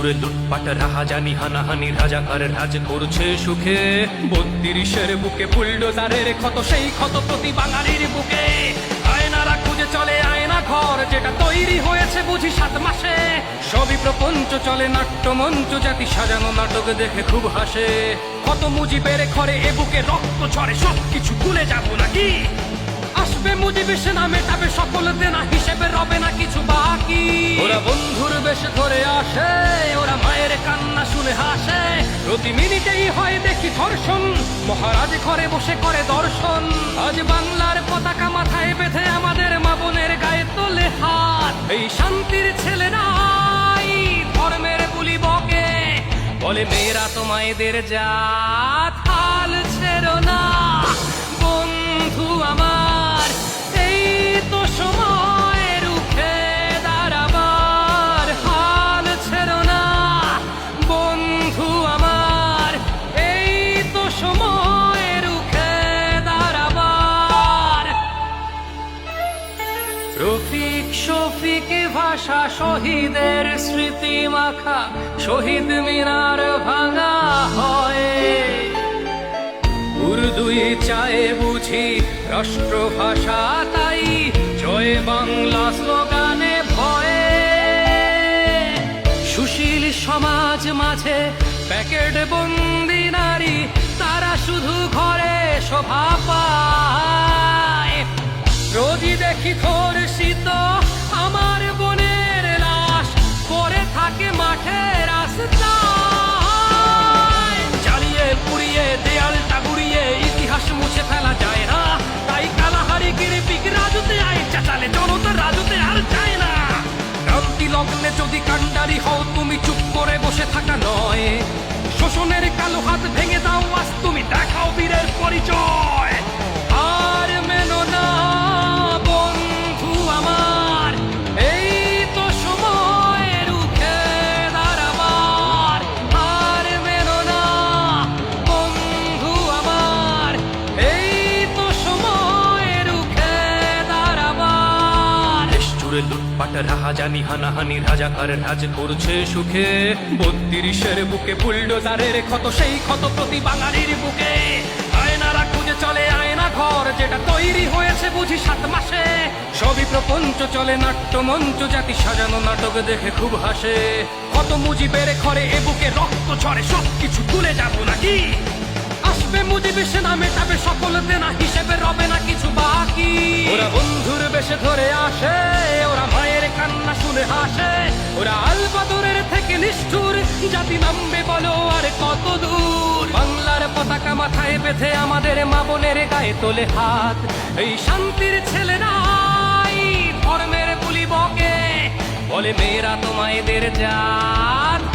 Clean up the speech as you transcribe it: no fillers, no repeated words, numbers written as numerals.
জুড়ে লুটপাট রাহাজানি হানাহানি রাজাকার রাজ করছে সুখে ৩২-এর বুকে বুলডোজারের ক্ষত সেই ক্ষত প্রতি বাঙালির বুকে আয়নারা খুঁজে চলে আয়না ঘর যেটা তৈরি হয়েছে বুঝি ৭ মাসে সবই প্রপঞ্চ চলে নাট্যমঞ্চ জাতি সাজানো নাটক দেখে খুব হাসে কত মুজিবের ঘরে এ বুকে রক্ত ঝরে সবকিছু ভুলে যাব নাকি আসবে মুজিব সে না মেটাবে সকল দেনা হিসেবে রবে না কিছু বাকি ওরা বন্ধুর বেশে ধরে আসে ওরা মায়ের কান্না শুনে হাসে প্রতি মিনিটেই হয় দেখি ধর্ষণ মহারাজ ঘরে বসে করে দর্শন আজ বাংলার পতাকা মাথায় বেঁধে আমাদের মা বোনের গায়ে তোলে হাত এই শান্তির ছেলেরাই ধর্মের বুলি বকে বলে মেয়েরা তো মায়েদের জাত হাল ছেড়ো না বন্ধু আমার এই তো সময় রুখে দাঁড়াবার হাল ছেড়ো না বন্ধু আমার এই তো সময় রুখে দাঁড়াবার রফিক শফিক ভাষা শহীদের স্মৃতি মাখা শহীদ মিনার ভাঙা হয় উর্দুই চায় বুঝি রাষ্ট্রভাষা তাই জয় বাংলা স্লোগানে ভয়ে সুশীল সমাজ মাঝে প্যাকেট বন্দি নারী তারা শুধু ঘরে শোভা পায় রোজই দেখি ধর্ষিত আমার বোনের লাশ পড়ে থাকে মাঠে রাস্তায় জ্বালিয়ে পুড়িয়ে দেয়ালটা গুড়িয়ে ইতিহাস মুছে ফেলা যায় না তাই কালাহারি গিরিপিক রাজুতে আয় চাচালে জনতা রাজুতে আর যায় না ক্রান্তি লগ্নে যদি কাণ্ডারি হও তুমি চুপ করে বসে থাকা নয় শোষণের কালো হাত ভেঙে দাও আজ তুমি দেখাও বীরের পরিচয় আর মেনো না বন্ধু আমার এই তো সময় রুখে দাঁড়াবার আর মেনো না বন্ধু আমার এই তো সময় রুখে দাঁড়াবার দেশ জুড়ে লুটপাট রাহাজানি হানাহানি রাজাকার রাজ করছে সুখে ৩২-এর বুকে বুলডোজারের ক্ষত সেই ক্ষত প্রতি বাঙালির বুকে আয়নারা খুঁজে চলে আয়না ঘর যেটা তৈরি হয়েছে বুঝি ৭ মাসে সবই প্রপঞ্চ চলে নাট্যমঞ্চ জাতি সাজানো নাটক দেখে খুব হাসে কত মুজিবের ঘরে এ বুকে রক্ত ঝরে সবকিছু ভুলে যাব নাকি আসবে মুজিব সে না মেটাবে সকল দেনা হিসেবে রবে না কিছু বাকি ওরা বন্ধুর বেশে ধরে আসে ওরা মায়ের কান্না শুনে হাসে ওরা আলবাদরের থেকে নিষ্ঠুর জাতি নামবে বলো আর কত দূর বাংলার পতাকা মাথায় বেঁধে আমাদের মা বোনের গায়ে তোলে হাত এই শান্তির ছেলেরাই ধর্মের বুলি বকে বলে মেয়েরা তো মায়েদের জাত